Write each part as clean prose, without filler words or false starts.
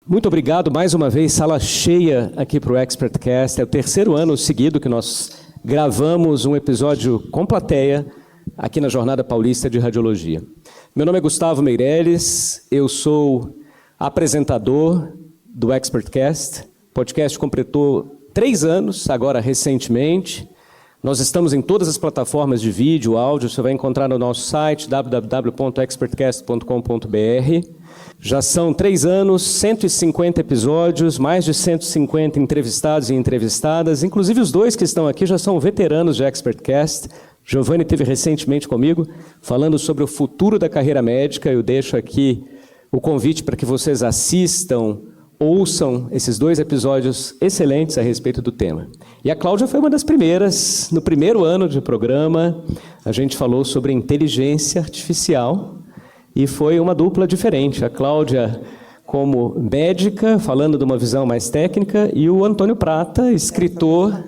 Muito obrigado, mais uma vez, sala cheia aqui para o ExpertCast. É o terceiro ano seguido que nós gravamos um episódio com plateia aqui na Jornada Paulista de Radiologia. Meu nome é Gustavo Meirelles, eu sou apresentador do ExpertCast. O podcast completou 3 anos, agora recentemente. Nós estamos em todas as plataformas de vídeo, áudio, você vai encontrar no nosso site www.expertcast.com.br. Já são 3 anos, 150 episódios, mais de 150 entrevistados e entrevistadas, inclusive os 2 que estão aqui já são veteranos de ExpertCast. Giovanni esteve recentemente comigo, falando sobre o futuro da carreira médica. Eu deixo aqui o convite para que vocês assistam, ouçam esses 2 episódios excelentes a respeito do tema. E a Cláudia foi uma das primeiras. No primeiro ano de programa, a gente falou sobre inteligência artificial e foi uma dupla diferente. A Cláudia como médica, falando de uma visão mais técnica, e o Antônio Prata, escritor,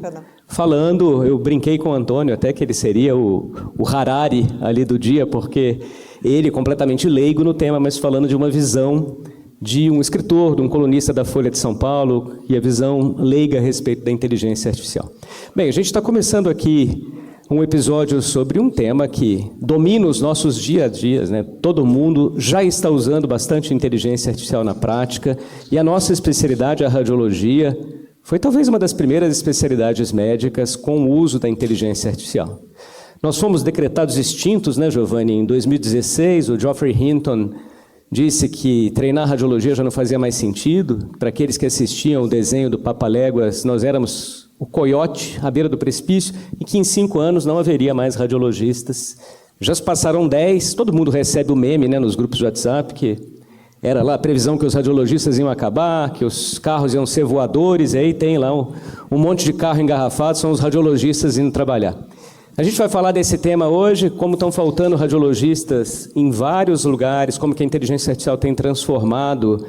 falando. Eu brinquei com o Antônio até que ele seria o Harari ali do dia, porque ele completamente leigo no tema, mas falando de uma visão de um escritor, de um colunista da Folha de São Paulo, e a visão leiga a respeito da inteligência artificial. Bem, a gente está começando aqui um episódio sobre um tema que domina os nossos dia a dias, né? Todo mundo já está usando bastante inteligência artificial na prática, e a nossa especialidade, a radiologia, foi talvez uma das primeiras especialidades médicas com o uso da inteligência artificial. Nós fomos decretados extintos, né, Giovanni? Em 2016, o Geoffrey Hinton disse que treinar radiologia já não fazia mais sentido. Para aqueles que assistiam o desenho do Papaléguas, nós éramos o coiote à beira do precipício e que em 5 anos não haveria mais radiologistas. Já se passaram 10, todo mundo recebe o meme, né, nos grupos de WhatsApp, que era lá a previsão que os radiologistas iam acabar, que os carros iam ser voadores, e aí tem lá um monte de carro engarrafado, são os radiologistas indo trabalhar. A gente vai falar desse tema hoje, como estão faltando radiologistas em vários lugares, como que a inteligência artificial tem transformado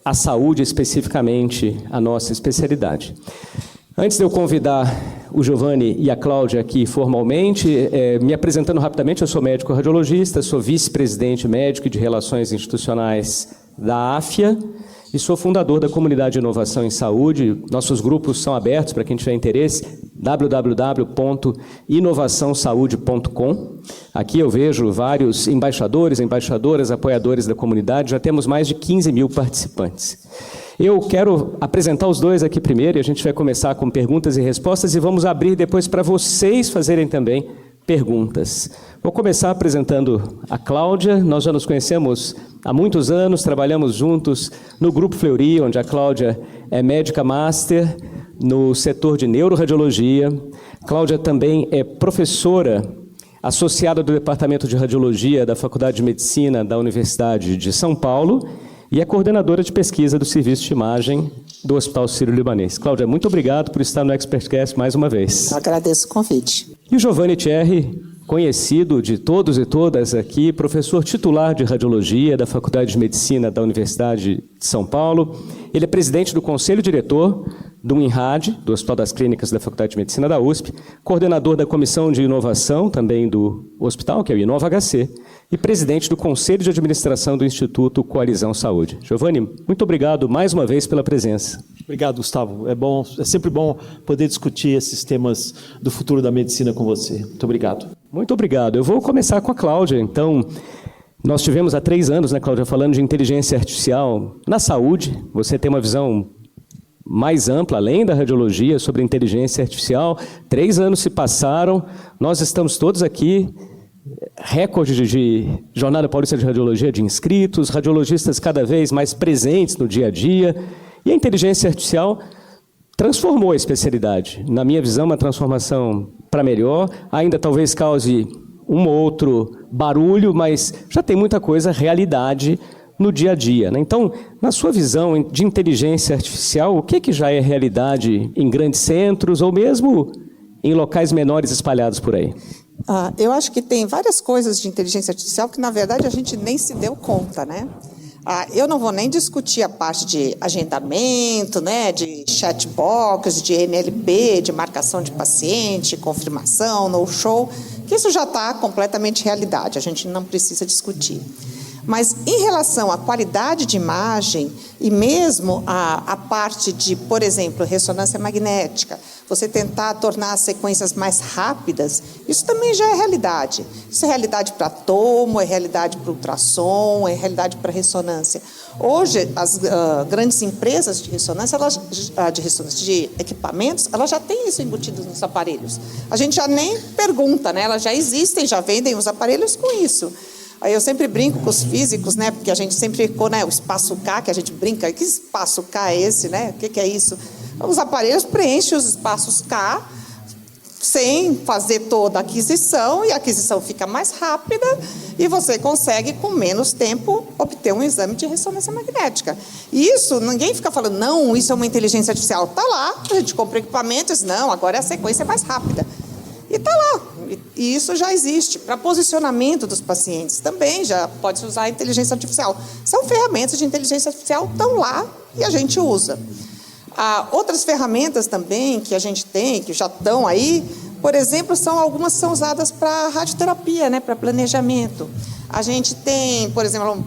a saúde, especificamente a nossa especialidade. Antes de eu convidar o Giovanni e a Cláudia aqui formalmente, me apresentando rapidamente, eu sou médico radiologista, sou vice-presidente médico de Relações Institucionais da AFIA e sou fundador da Comunidade de Inovação em Saúde. Nossos grupos são abertos para quem tiver interesse, www.inovaçãosaude.com. Aqui eu vejo vários embaixadores, embaixadoras, apoiadores da comunidade, já temos mais de 15 mil participantes. Eu quero apresentar os 2 aqui primeiro, e a gente vai começar com perguntas e respostas, e vamos abrir depois para vocês fazerem também perguntas. Vou começar apresentando a Cláudia. Nós já nos conhecemos há muitos anos, trabalhamos juntos no Grupo Fleury, onde a Cláudia é médica master no setor de neuroradiologia. Cláudia também é professora associada do Departamento de Radiologia da Faculdade de Medicina da Universidade de São Paulo e é coordenadora de pesquisa do Serviço de Imagem do Hospital Sírio-Libanês. Cláudia, muito obrigado por estar no ExpertCast mais uma vez. Eu agradeço o convite. E o Giovanni Thierry, conhecido de todos e todas aqui, professor titular de Radiologia da Faculdade de Medicina da Universidade de São Paulo. Ele é presidente do Conselho Diretor do INRAD, do Hospital das Clínicas da Faculdade de Medicina da USP, coordenador da Comissão de Inovação também do hospital, que é o InovaHC, e presidente do Conselho de Administração do Instituto Coalizão Saúde. Giovanni, muito obrigado mais uma vez pela presença. Obrigado, Gustavo. É sempre bom poder discutir esses temas do futuro da medicina com você. Muito obrigado. Muito obrigado. Eu vou começar com a Cláudia. Então, nós tivemos há 3 anos, né, Cláudia, falando de inteligência artificial na saúde. Você tem uma visão mais ampla, além da radiologia, sobre inteligência artificial. 3 anos se passaram, nós estamos todos aqui, recorde de Jornada Paulista de Radiologia de inscritos, radiologistas cada vez mais presentes no dia a dia, e a inteligência artificial transformou a especialidade. Na minha visão, uma transformação para melhor, ainda talvez cause um ou outro barulho, mas já tem muita coisa, realidade, no dia a dia, né? Então, na sua visão de inteligência artificial, o que já é realidade em grandes centros ou mesmo em locais menores espalhados por aí? Eu acho que tem várias coisas de inteligência artificial que, na verdade, a gente nem se deu conta, né? Eu não vou nem discutir a parte de agendamento, né, de chatbox, de NLP, de marcação de paciente, confirmação, no-show. que isso já está completamente realidade, a gente não precisa discutir. Mas em relação à qualidade de imagem e mesmo a parte de, por exemplo, ressonância magnética, você tentar tornar as sequências mais rápidas, isso também já é realidade. Isso é realidade para tomo, é realidade para ultrassom, é realidade para ressonância. Hoje, as grandes empresas de ressonância, de equipamentos, elas já têm isso embutido nos aparelhos. A gente já nem pergunta, né? Elas já existem, já vendem os aparelhos com isso. Aí eu sempre brinco com os físicos, né? Porque a gente sempre ficou, né? O espaço K, que a gente brinca, que espaço K é esse, né? O que é isso? Os aparelhos preenchem os espaços K sem fazer toda a aquisição, e a aquisição fica mais rápida e você consegue, com menos tempo, obter um exame de ressonância magnética. E isso, ninguém fica falando, não, isso é uma inteligência artificial. Está lá, a gente compra equipamentos, não, agora a sequência é mais rápida. E está lá, e isso já existe. Para posicionamento dos pacientes também já pode se usar a inteligência artificial. São ferramentas de inteligência artificial, estão lá e a gente usa. Outras ferramentas também que a gente tem, que já estão aí, por exemplo, algumas são usadas para radioterapia, né, para planejamento. A gente tem, por exemplo,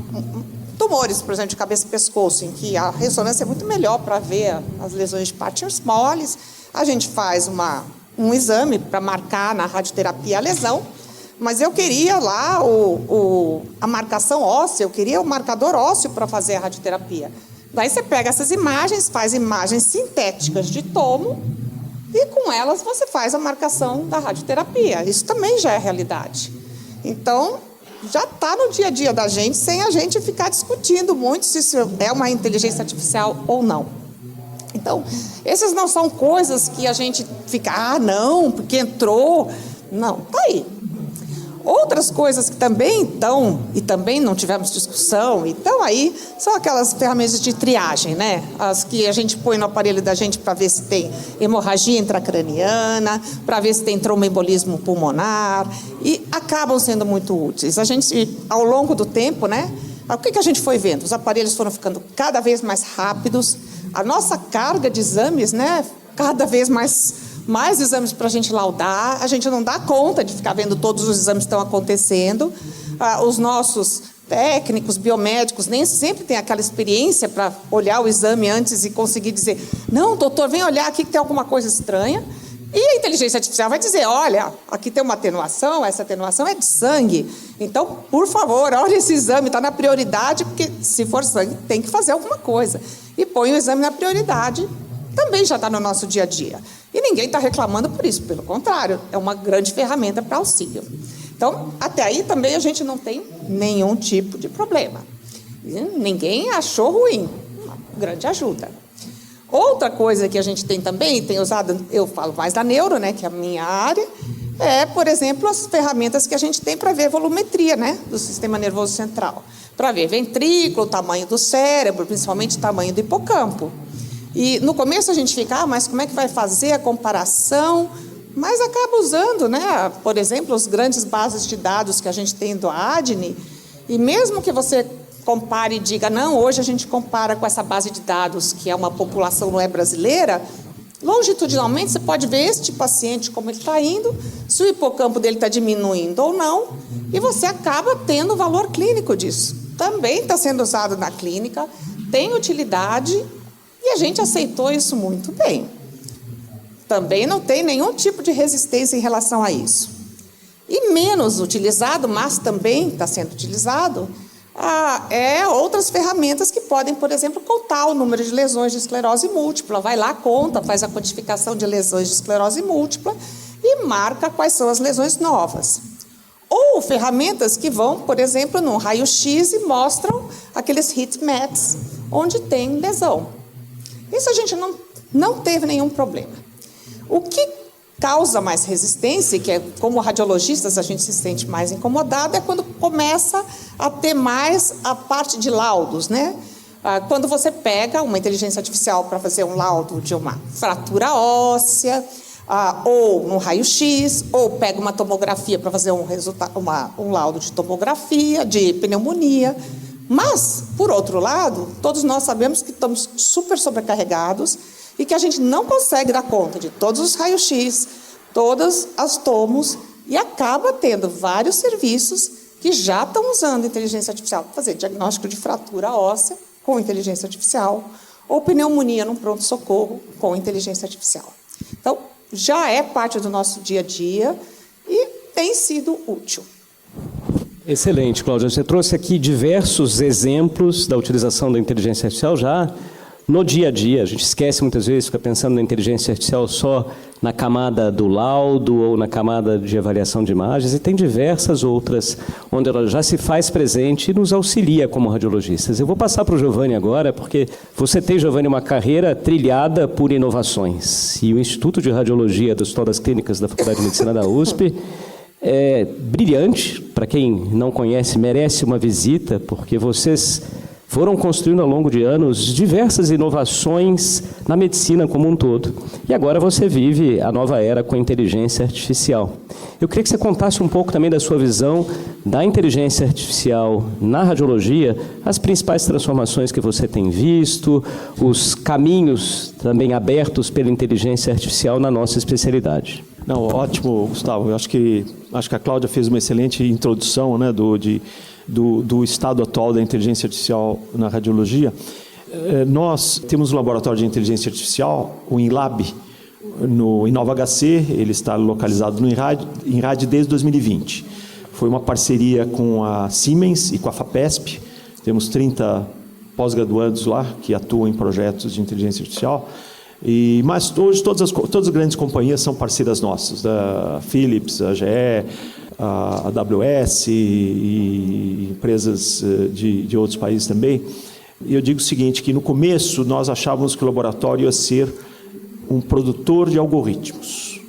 tumores, por exemplo, de cabeça e pescoço, em que a ressonância é muito melhor para ver as lesões de partes moles. A gente faz um exame para marcar na radioterapia a lesão, mas eu queria lá a marcação óssea, eu queria o marcador ósseo para fazer a radioterapia. Daí você pega essas imagens, faz imagens sintéticas de tomo e com elas você faz a marcação da radioterapia. Isso também já é realidade. Então, já está no dia a dia da gente, sem a gente ficar discutindo muito se isso é uma inteligência artificial ou não. Então, essas não são coisas que a gente fica, não, porque entrou. Não, está aí. Outras coisas que também estão, e também não tivemos discussão, e estão aí, são aquelas ferramentas de triagem, né? As que a gente põe no aparelho da gente para ver se tem hemorragia intracraniana, para ver se tem tromboembolismo pulmonar, e acabam sendo muito úteis. A gente, ao longo do tempo, né? O que a gente foi vendo? Os aparelhos foram ficando cada vez mais rápidos, a nossa carga de exames, né? Cada vez mais exames para a gente laudar, a gente não dá conta de ficar vendo todos os exames que estão acontecendo, os nossos técnicos, biomédicos, nem sempre têm aquela experiência para olhar o exame antes e conseguir dizer, não, doutor, vem olhar aqui que tem alguma coisa estranha, e a inteligência artificial vai dizer, olha, aqui tem uma atenuação, essa atenuação é de sangue, então, por favor, olha esse exame, está na prioridade, porque se for sangue, tem que fazer alguma coisa, e põe o exame na prioridade, também já está no nosso dia a dia. E ninguém está reclamando por isso, pelo contrário, é uma grande ferramenta para auxílio. Então, até aí também a gente não tem nenhum tipo de problema. E ninguém achou ruim, uma grande ajuda. Outra coisa que a gente tem também, tem usado, eu falo mais da neuro, né, que é a minha área, é, por exemplo, as ferramentas que a gente tem para ver volumetria, né, do sistema nervoso central. Para ver ventrículo, o tamanho do cérebro, principalmente o tamanho do hipocampo. E no começo a gente fica, mas como é que vai fazer a comparação? Mas acaba usando, né? Por exemplo, as grandes bases de dados que a gente tem do ADNI, e mesmo que você compare e diga, não, hoje a gente compara com essa base de dados, que é uma população não é brasileira, longitudinalmente você pode ver este paciente como ele está indo, se o hipocampo dele está diminuindo ou não, e você acaba tendo o valor clínico disso. Também está sendo usado na clínica, tem utilidade, e a gente aceitou isso muito bem. Também não tem nenhum tipo de resistência em relação a isso. E menos utilizado, mas também está sendo utilizado, outras ferramentas que podem, por exemplo, contar o número de lesões de esclerose múltipla. Vai lá, conta, faz a quantificação de lesões de esclerose múltipla e marca quais são as lesões novas. Ou ferramentas que vão, por exemplo, num raio-x e mostram aqueles heat maps onde tem lesão. Isso a gente não teve nenhum problema. O que causa mais resistência, que é como radiologistas a gente se sente mais incomodado, é quando começa a ter mais a parte de laudos, né? Quando você pega uma inteligência artificial para fazer um laudo de uma fratura óssea, ou no raio-x, ou pega uma tomografia para fazer um laudo de tomografia, de pneumonia. Mas, por outro lado, todos nós sabemos que estamos super sobrecarregados e que a gente não consegue dar conta de todos os raios-x, todas as tomos E acaba tendo vários serviços que já estão usando inteligência artificial para fazer diagnóstico de fratura óssea com inteligência artificial, ou pneumonia no pronto-socorro com inteligência artificial. Então, já é parte do nosso dia a dia e tem sido útil. Excelente, Cláudia. Você trouxe aqui diversos exemplos da utilização da inteligência artificial já no dia a dia. A gente esquece muitas vezes, fica pensando na inteligência artificial só na camada do laudo ou na camada de avaliação de imagens, e tem diversas outras onde ela já se faz presente e nos auxilia como radiologistas. Eu vou passar para o Giovanni agora, porque você tem, Giovanni, uma carreira trilhada por inovações. E o Instituto de Radiologia do Hospital das Clínicas da Faculdade de Medicina da USP é brilhante. Para quem não conhece, merece uma visita, porque vocês foram construindo ao longo de anos diversas inovações na medicina como um todo. E agora você vive a nova era com a inteligência artificial. Eu queria que você contasse um pouco também da sua visão da inteligência artificial na radiologia, as principais transformações que você tem visto, os caminhos também abertos pela inteligência artificial na nossa especialidade. Não, ótimo, Gustavo. Eu acho que a Cláudia fez uma excelente introdução, né, do estado atual da inteligência artificial na radiologia. Nós temos um laboratório de inteligência artificial, o InLab, em Nova HC. Ele está localizado no INRAD desde 2020. Foi uma parceria com a Siemens e com a FAPESP. Temos 30 pós-graduandos lá que atuam em projetos de inteligência artificial. Mas hoje todas as grandes companhias são parceiras nossas, da Philips, a GE, a AWS e empresas de outros países também. E eu digo o seguinte, que no começo nós achávamos que o laboratório ia ser um produtor de algoritmos.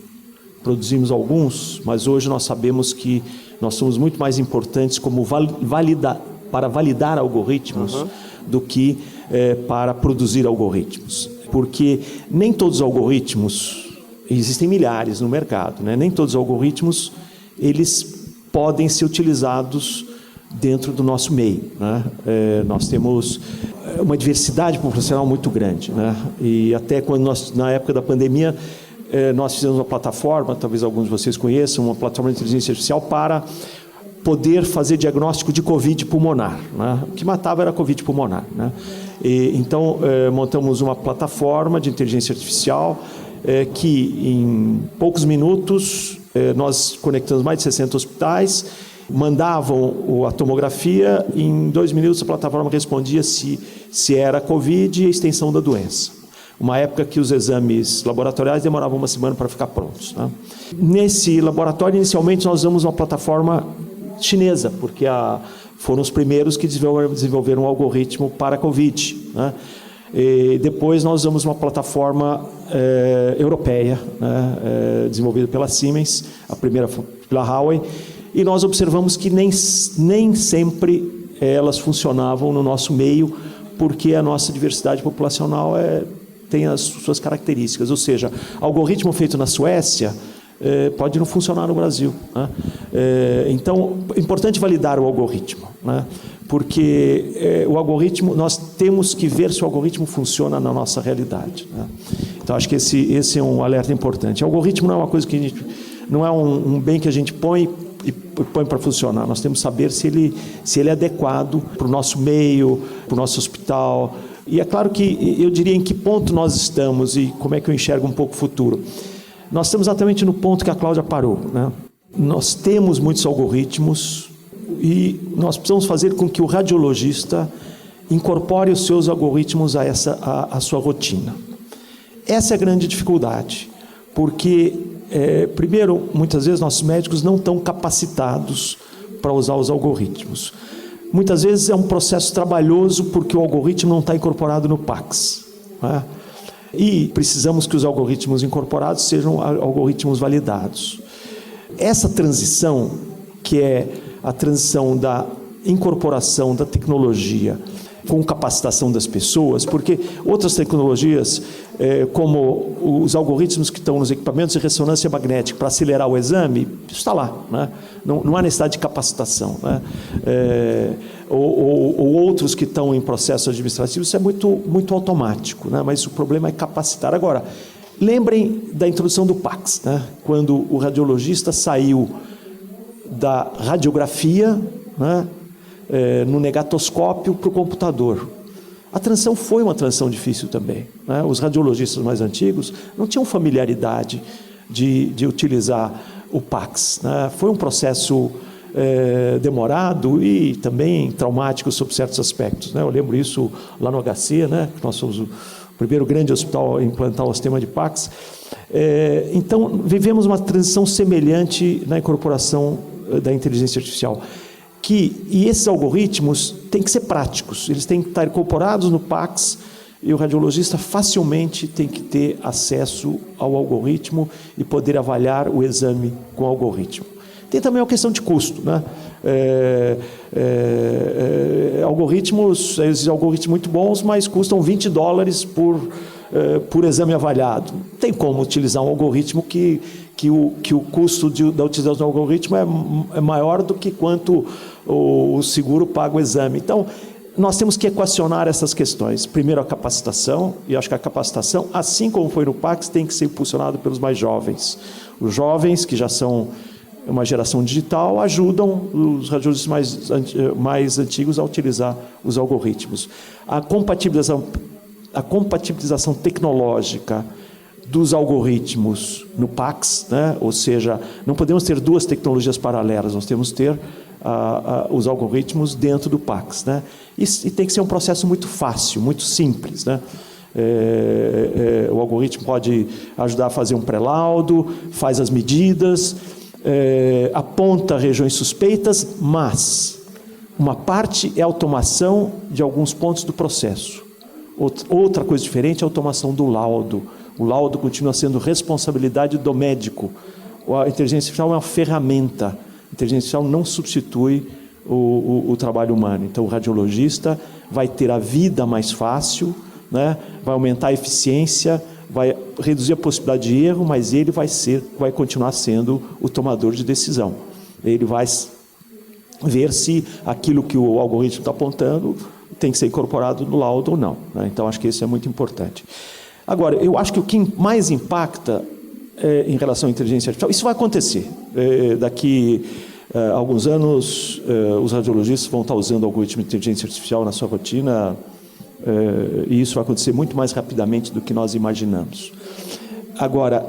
Produzimos alguns, mas hoje nós sabemos que nós somos muito mais importantes como para validar algoritmos do que para produzir algoritmos. Porque nem todos os algoritmos, existem milhares no mercado, né? Nem todos os algoritmos eles podem ser utilizados dentro do nosso meio, né? Nós temos uma diversidade populacional muito grande, né? E até quando na época da pandemia, nós fizemos uma plataforma, talvez alguns de vocês conheçam, uma plataforma de inteligência artificial para poder fazer diagnóstico de Covid pulmonar, né? O que matava era Covid pulmonar, né? Então, montamos uma plataforma de inteligência artificial que, em poucos minutos, nós conectamos mais de 60 hospitais, mandavam a tomografia, em 2 minutos a plataforma respondia se era Covid e a extensão da doença. Uma época que os exames laboratoriais demoravam uma semana para ficar prontos, né? Nesse laboratório, inicialmente, nós usamos uma plataforma chinesa, porque foram os primeiros que desenvolveram um algoritmo para a Covid, né? E depois nós usamos uma plataforma europeia, né, desenvolvida pela Siemens, a primeira pela Huawei, e nós observamos que nem sempre elas funcionavam no nosso meio, porque a nossa diversidade populacional tem as suas características, ou seja, algoritmo feito na Suécia pode não funcionar no Brasil, né? Então, é importante validar o algoritmo, né? Porque o algoritmo, nós temos que ver se o algoritmo funciona na nossa realidade, né? Então, acho que esse é um alerta importante. O algoritmo não é uma coisa que não é um bem que a gente põe e põe para funcionar. Nós temos que saber se ele é adequado para o nosso meio, para o nosso hospital. E é claro que eu diria em que ponto nós estamos e como é que eu enxergo um pouco o futuro. Nós estamos exatamente no ponto que a Cláudia parou, né? Nós temos muitos algoritmos e nós precisamos fazer com que o radiologista incorpore os seus algoritmos a sua rotina. Essa é a grande dificuldade, porque, primeiro, muitas vezes nossos médicos não estão capacitados para usar os algoritmos. Muitas vezes é um processo trabalhoso porque o algoritmo não está incorporado no PACS, né? E precisamos que os algoritmos incorporados sejam algoritmos validados. Essa transição, que é a transição da incorporação da tecnologia com capacitação das pessoas, porque outras tecnologias, como os algoritmos que estão nos equipamentos de ressonância magnética para acelerar o exame, isso está lá, né? Não há necessidade de capacitação, né? Ou outros que estão em processos administrativos, isso é muito automático, né? Mas o problema é capacitar. Agora, Lembrem da introdução do Pax, né? Quando o radiologista saiu da radiografia, né, no negatoscópio para o computador. A transição foi uma transição difícil também, né? Os radiologistas mais antigos não tinham familiaridade de utilizar o Pax, né? Foi um processo demorado e também traumático sob certos aspectos, né? Eu lembro isso lá no HC, né? Nós somos o primeiro grande hospital a implantar o sistema de Pax. Então, vivemos uma transição semelhante na incorporação da inteligência artificial. E esses algoritmos têm que ser práticos, eles têm que estar incorporados no Pax, e o radiologista facilmente tem que ter acesso ao algoritmo e poder avaliar o exame com o algoritmo. Tem também a questão de custo, né? Existem algoritmos muito bons, mas custam $20 por exame avaliado. Não tem como utilizar um algoritmo que o custo da utilização do algoritmo é maior do que quanto o seguro paga o exame. Então, nós temos que equacionar essas questões. Primeiro, a capacitação, e acho que a capacitação, assim como foi no Pax, tem que ser impulsionado pelos mais jovens. Os jovens, que já são uma geração digital, ajudam os radiologistas mais antigos a utilizar os algoritmos. A compatibilização tecnológica dos algoritmos no Pax, né? Ou seja, não podemos ter duas tecnologias paralelas, nós temos que ter os algoritmos dentro do Pax, né? E tem que ser um processo muito fácil, muito simples, né? O algoritmo pode ajudar a fazer um pré-laudo, faz as medidas, aponta regiões suspeitas, mas uma parte é automação de alguns pontos do processo. Outra coisa diferente é a automação do laudo. O laudo continua sendo responsabilidade do médico. A inteligência artificial é uma ferramenta. A inteligência artificial não substitui o trabalho humano. Então, o radiologista vai ter a vida mais fácil, né? Vai aumentar a eficiência, vai reduzir a possibilidade de erro, mas ele vai continuar sendo o tomador de decisão. Ele vai ver se aquilo que o algoritmo está apontando tem que ser incorporado no laudo ou não, né? Então, acho que isso é muito importante. Agora, eu acho que o que mais impacta em relação à inteligência artificial, isso vai acontecer. Daqui a alguns anos, os radiologistas vão estar usando algoritmo de inteligência artificial na sua rotina, e isso vai acontecer muito mais rapidamente do que nós imaginamos. Agora,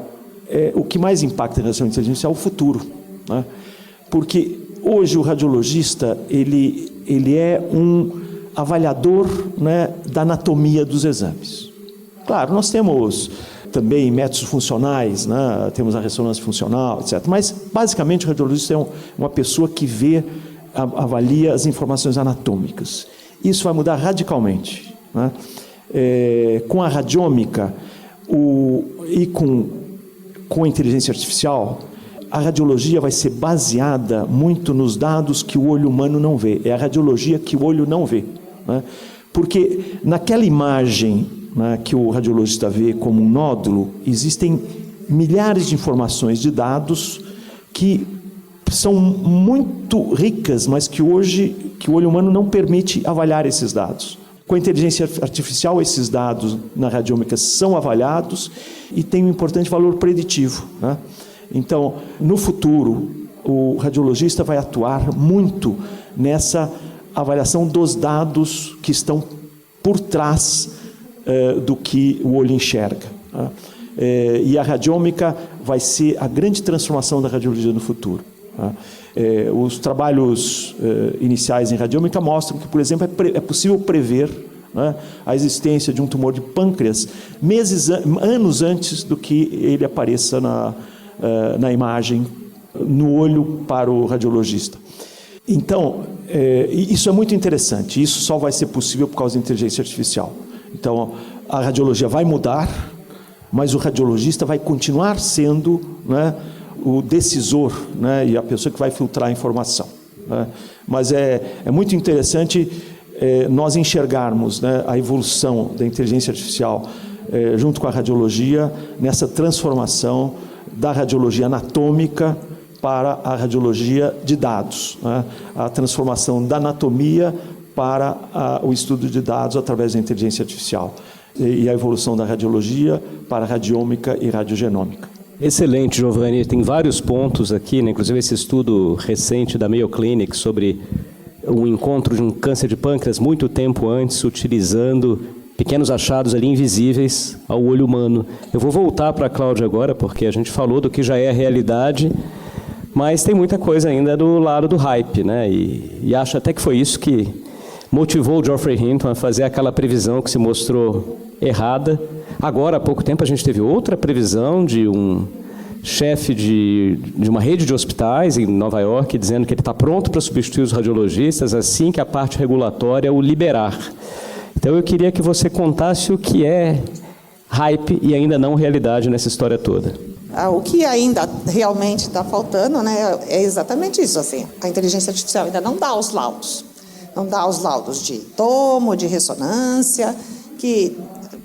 o que mais impacta em relação à inteligência artificial é o futuro, né? Porque hoje o radiologista ele é um avaliador, né, da anatomia dos exames. Claro, nós temos também métodos funcionais, né? Temos a ressonância funcional, etc. Mas, basicamente, o radiologista é uma pessoa que avalia as informações anatômicas. Isso vai mudar radicalmente, né? Com a radiômica e com a inteligência artificial, a radiologia vai ser baseada muito nos dados que o olho humano não vê. É a radiologia que o olho não vê, né? Porque naquela imagem, né, que o radiologista vê como um nódulo, existem milhares de informações de dados que são muito ricas, mas que hoje o olho humano não permite avaliar esses dados. Com a inteligência artificial, esses dados na radiômica são avaliados e têm um importante valor preditivo, né? Então, no futuro, o radiologista vai atuar muito nessa avaliação dos dados que estão por trás do que o olho enxerga, né? E a radiômica vai ser a grande transformação da radiologia no futuro, né? Os trabalhos iniciais em radiômica mostram que, por exemplo, é possível prever, né, a existência de um tumor de pâncreas anos antes do que ele apareça na imagem, no olho para o radiologista. Então, isso é muito interessante. Isso só vai ser possível por causa da inteligência artificial. Então, a radiologia vai mudar, mas o radiologista vai continuar sendo, né, o decisor, né, e a pessoa que vai filtrar a informação, né? Mas é muito interessante nós enxergarmos, né, a evolução da inteligência artificial junto com a radiologia, nessa transformação da radiologia anatômica para a radiologia de dados, né? A transformação da anatomia para o estudo de dados através da inteligência artificial. e a evolução da radiologia para a radiômica e radiogenômica. Excelente, Giovanni. Tem vários pontos aqui, né? Inclusive esse estudo recente da Mayo Clinic sobre o encontro de um câncer de pâncreas muito tempo antes, utilizando pequenos achados ali invisíveis ao olho humano. Eu vou voltar para a Cláudia agora, porque a gente falou do que já é a realidade, mas tem muita coisa ainda do lado do hype, né? E acho até que foi isso que motivou o Geoffrey Hinton a fazer aquela previsão que se mostrou errada. Agora, há pouco tempo, a gente teve outra previsão de um chefe de uma rede de hospitais em Nova York, dizendo que ele está pronto para substituir os radiologistas assim que a parte regulatória o liberar. Então, eu queria que você contasse o que é hype e ainda não realidade nessa história toda. O que ainda realmente está faltando, né, é exatamente isso. Assim, a inteligência artificial ainda não dá os laudos. Não dá os laudos de tomo, de ressonância, que,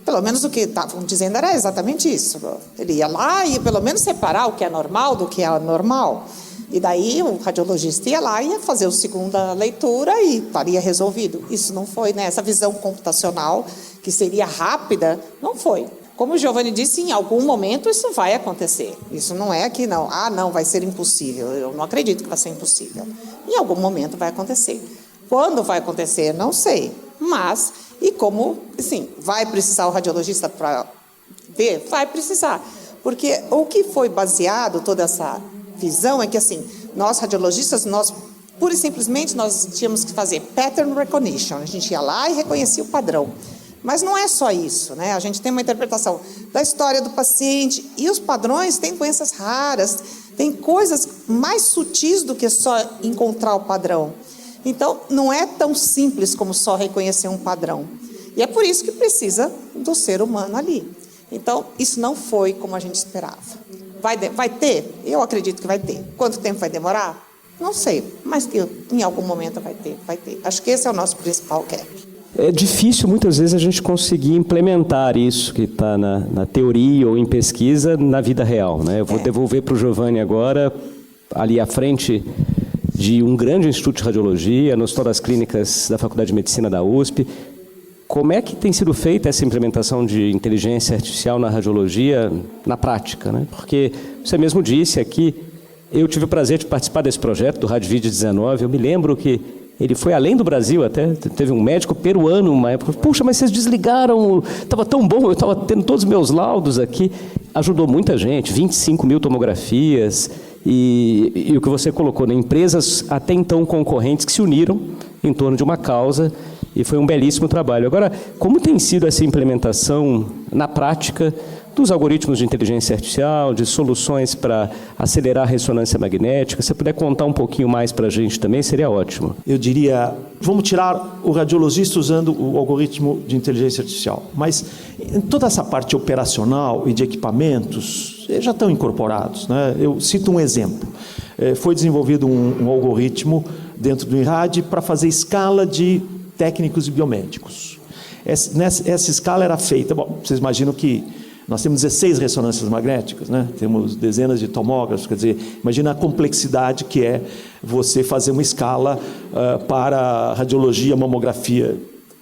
pelo menos o que estavam dizendo era exatamente isso. Ele ia lá e pelo menos separar o que é normal do que é anormal. E daí o radiologista ia lá e ia fazer a segunda leitura e estaria resolvido. Isso não foi, né? Essa visão computacional, que seria rápida, não foi. Como o Giovanni disse, em algum momento isso vai acontecer. Isso não é que não, não, vai ser impossível. Eu não acredito que vai ser impossível. Em algum momento vai acontecer. Quando vai acontecer, não sei. Mas, e como, assim, vai precisar o radiologista para ver? Vai precisar. Porque o que foi baseado, toda essa visão, é que, assim, nós radiologistas, pura e simplesmente, nós tínhamos que fazer pattern recognition. A gente ia lá e reconhecia o padrão. Mas não é só isso, né? A gente tem uma interpretação da história do paciente e os padrões têm doenças raras, tem coisas mais sutis do que só encontrar o padrão. Então, não é tão simples como só reconhecer um padrão. E é por isso que precisa do ser humano ali. Então, isso não foi como a gente esperava. Vai ter? Eu acredito que vai ter. Quanto tempo vai demorar? Não sei, mas em algum momento vai ter. Acho que esse é o nosso principal gap. É difícil, muitas vezes, a gente conseguir implementar isso que está na teoria ou em pesquisa na vida real, né? Eu vou devolver para o Giovanni agora, ali à frente de um grande instituto de radiologia, no Hospital das Clínicas da Faculdade de Medicina da USP. Como é que tem sido feita essa implementação de inteligência artificial na radiologia na prática, né? Porque você mesmo disse aqui, eu tive o prazer de participar desse projeto do RadVid-19, eu me lembro que ele foi além do Brasil até, teve um médico peruano uma época, puxa, mas vocês desligaram, estava tão bom, eu estava tendo todos os meus laudos aqui, ajudou muita gente, 25 mil tomografias, e o que você colocou, né, empresas até então concorrentes que se uniram em torno de uma causa, e foi um belíssimo trabalho. Agora, como tem sido essa implementação na prática dos algoritmos de inteligência artificial, de soluções para acelerar a ressonância magnética? Se você puder contar um pouquinho mais para a gente também, seria ótimo. Eu diria, vamos tirar o radiologista usando o algoritmo de inteligência artificial, mas em toda essa parte operacional e de equipamentos, já estão incorporados, né? Eu cito um exemplo. Foi desenvolvido um algoritmo dentro do INRAD para fazer escala de técnicos e biomédicos. Essa escala era feita, bom, vocês imaginam que nós temos 16 ressonâncias magnéticas, né? Temos dezenas de tomógrafos, quer dizer, imagina a complexidade que é você fazer uma escala para radiologia, mamografia.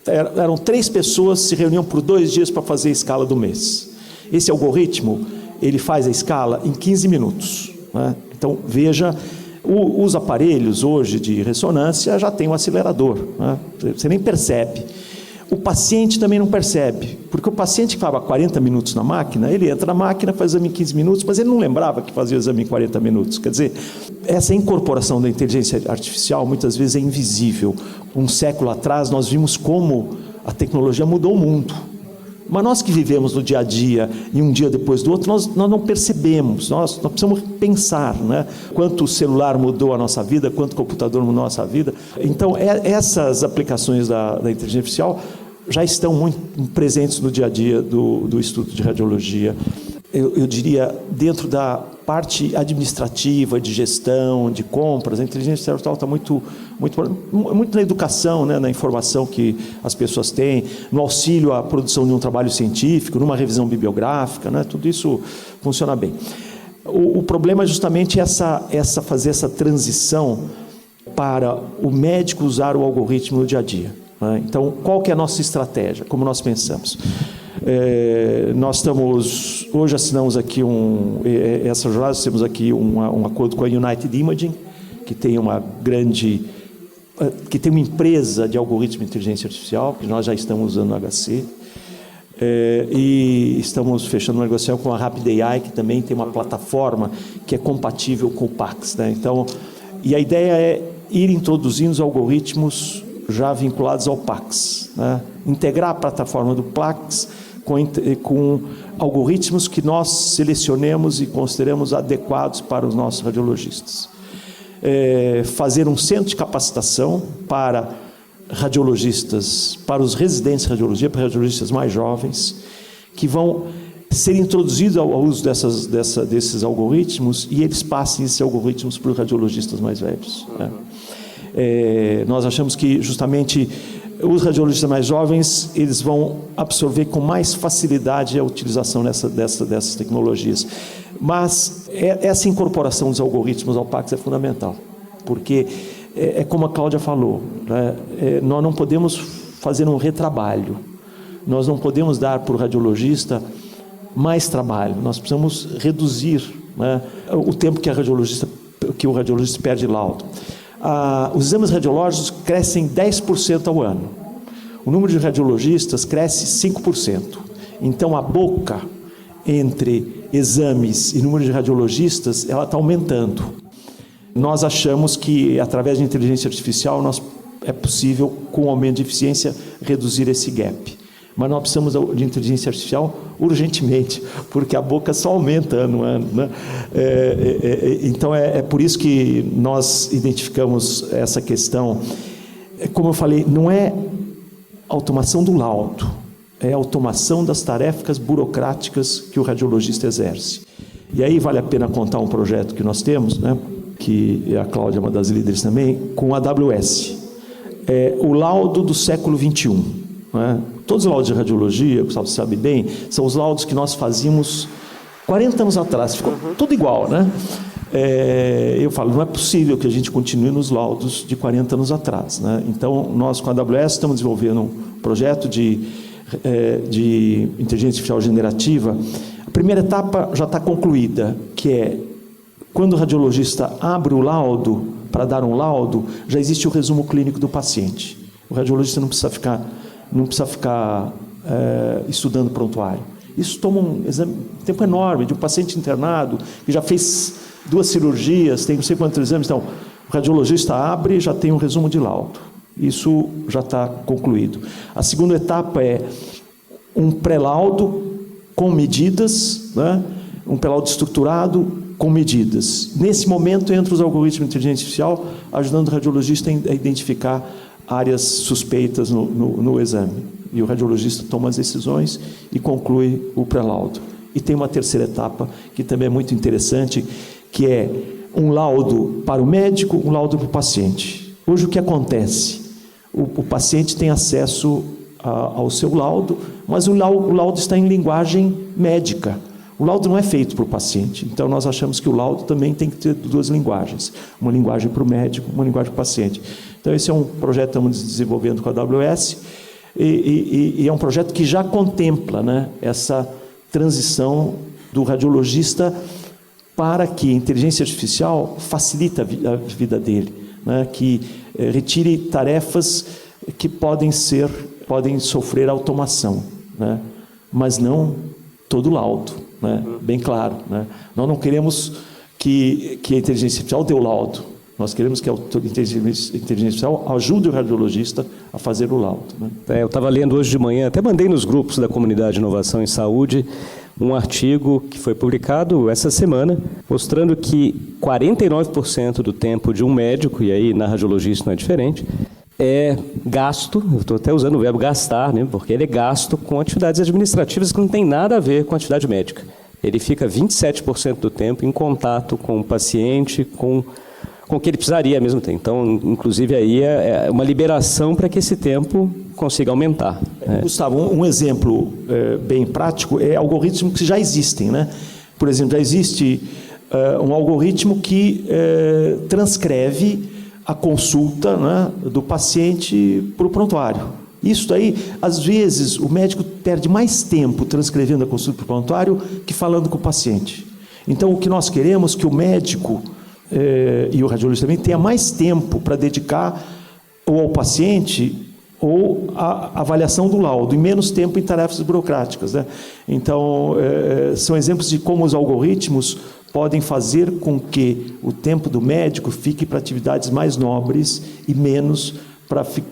Eram 3 pessoas que se reuniam por 2 dias para fazer a escala do mês. Esse algoritmo, ele faz a escala em 15 minutos. Né? Então, veja, os aparelhos hoje de ressonância já têm um acelerador, né? Você nem percebe. O paciente também não percebe, porque o paciente que ficava 40 minutos na máquina, ele entra na máquina, faz o exame em 15 minutos, mas ele não lembrava que fazia o exame em 40 minutos. Quer dizer, essa incorporação da inteligência artificial muitas vezes é invisível. Um século atrás nós vimos como a tecnologia mudou o mundo. Mas nós que vivemos no dia a dia, e um dia depois do outro, nós não percebemos, nós precisamos pensar, né? Quanto o celular mudou a nossa vida, quanto o computador mudou a nossa vida. Então, essas aplicações da inteligência artificial já estão muito presentes no dia a dia do Instituto de Radiologia. Eu diria, dentro da parte administrativa, de gestão, de compras, a inteligência artificial está muito na educação, né, na informação que as pessoas têm, no auxílio à produção de um trabalho científico, numa revisão bibliográfica, né, tudo isso funciona bem. O problema é justamente fazer essa transição para o médico usar o algoritmo no dia a dia. Né? Então, qual que é a nossa estratégia, como nós pensamos? Nós hoje assinamos aqui essa jornada, temos aqui um acordo com a United Imaging, que tem uma empresa de algoritmo de inteligência artificial, que nós já estamos usando no HC, e estamos fechando uma negociação com a Rapid AI, que também tem uma plataforma que é compatível com o PAX, né? Então, e a ideia é ir introduzindo os algoritmos já vinculados ao PAX, né? Integrar a plataforma do PAX com algoritmos que nós selecionemos e consideramos adequados para os nossos radiologistas. Fazer um centro de capacitação para radiologistas, para os residentes de radiologia, para radiologistas mais jovens, que vão ser introduzidos ao uso desses algoritmos, e eles passem esses algoritmos para os radiologistas mais velhos, né? Nós achamos que justamente os radiologistas mais jovens, eles vão absorver com mais facilidade a utilização dessas tecnologias. Mas essa incorporação dos algoritmos ao PAX é fundamental, porque como a Cláudia falou, né? Nós não podemos fazer um retrabalho, nós não podemos dar para o radiologista mais trabalho, nós precisamos reduzir, né, o tempo que o radiologista perde laudo. Os exames radiológicos crescem 10% ao ano. O número de radiologistas cresce 5%. Então, a boca entre exames e número de radiologistas, ela está aumentando. Nós achamos que, através de inteligência artificial, é possível, com o aumento de eficiência, reduzir esse gap. Mas nós precisamos de inteligência artificial urgentemente, porque a boca só aumenta ano a ano, né? Então, é por isso que nós identificamos essa questão. Como eu falei, não é automação do laudo, é automação das tarefas burocráticas que o radiologista exerce. E aí vale a pena contar um projeto que nós temos, né, que a Cláudia é uma das líderes também, com a AWS. O laudo do século XXI. Né? Todos os laudos de radiologia, o Gustavo sabe bem, são os laudos que nós fazíamos 40 anos atrás. Ficou tudo igual, né? Eu falo, não é possível que a gente continue nos laudos de 40 anos atrás, né? Então, nós com a AWS estamos desenvolvendo um projeto de inteligência artificial generativa. A primeira etapa já está concluída, que é quando o radiologista abre o laudo, para dar um laudo, já existe o resumo clínico do paciente. O radiologista não precisa ficar estudando prontuário. Isso toma um tempo enorme de um paciente internado que já fez 2 cirurgias, tem não sei quantos exames. Então, o radiologista abre e já tem um resumo de laudo. Isso já está concluído. A segunda etapa é um pré-laudo com medidas, né? Um pré-laudo estruturado com medidas. Nesse momento, entra os algoritmos de inteligência artificial, ajudando o radiologista a identificar áreas suspeitas no exame. E o radiologista toma as decisões e conclui o pré-laudo. E tem uma terceira etapa, que também é muito interessante, que é um laudo para o médico, um laudo para o paciente. Hoje o que acontece? O paciente tem acesso ao seu laudo, mas o laudo está em linguagem médica. O laudo não é feito para o paciente. Então, nós achamos que o laudo também tem que ter 2 linguagens. Uma linguagem para o médico, uma linguagem para o paciente. Então, esse é um projeto que estamos desenvolvendo com a AWS, e é um projeto que já contempla, né, essa transição do radiologista para que a inteligência artificial facilite a vida dele, né, que retire tarefas que podem sofrer automação, né, mas não todo laudo, né, bem claro, né. Nós não queremos que a inteligência artificial dê o laudo. Nós queremos que a inteligência artificial ajude o radiologista a fazer o laudo, né? Eu estava lendo hoje de manhã, até mandei nos grupos da comunidade de inovação em saúde, um artigo que foi publicado essa semana, mostrando que 49% do tempo de um médico, e aí na radiologia isso não é diferente, é gasto, eu estou até usando o verbo gastar, né, porque ele é gasto com atividades administrativas que não tem nada a ver com a atividade médica. Ele fica 27% do tempo em contato com o paciente, com o que ele precisaria mesmo tempo. Então, inclusive, aí é uma liberação para que esse tempo consiga aumentar. Gustavo, um exemplo bem prático é algoritmos que já existem, né? Por exemplo, já existe um algoritmo que transcreve a consulta, né, do paciente para o prontuário. Isso daí, às vezes, o médico perde mais tempo transcrevendo a consulta por prontuário que falando com o paciente. Então, o que nós queremos é que o médico e o radiologista também tenha mais tempo para dedicar ou ao paciente ou à avaliação do laudo, e menos tempo em tarefas burocráticas, né? Então, são exemplos de como os algoritmos podem fazer com que o tempo do médico fique para atividades mais nobres e menos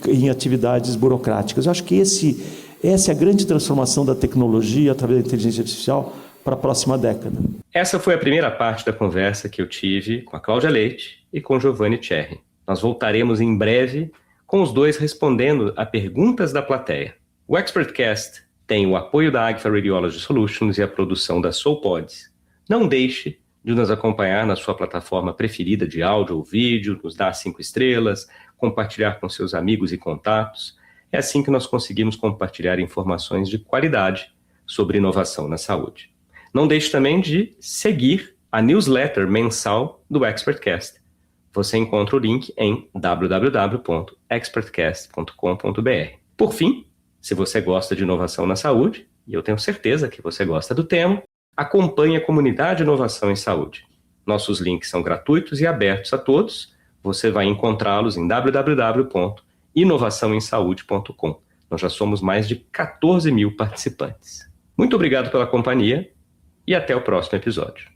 em atividades burocráticas. Eu acho que essa é a grande transformação da tecnologia através da inteligência artificial para a próxima década. Essa foi a primeira parte da conversa que eu tive com a Cláudia Leite e com Giovanni Cerri. Nós voltaremos em breve com os dois respondendo a perguntas da plateia. O ExpertCast tem o apoio da Agfa Radiology Solutions e a produção da SoulPods. Não deixe de nos acompanhar na sua plataforma preferida de áudio ou vídeo, nos dar 5 estrelas, compartilhar com seus amigos e contatos. É assim que nós conseguimos compartilhar informações de qualidade sobre inovação na saúde. Não deixe também de seguir a newsletter mensal do ExpertCast. Você encontra o link em www.expertcast.com.br. Por fim, se você gosta de inovação na saúde, e eu tenho certeza que você gosta do tema, acompanhe a comunidade Inovação em Saúde. Nossos links são gratuitos e abertos a todos. Você vai encontrá-los em www.inovaçãoemsaude.com. Nós já somos mais de 14 mil participantes. Muito obrigado pela companhia e até o próximo episódio.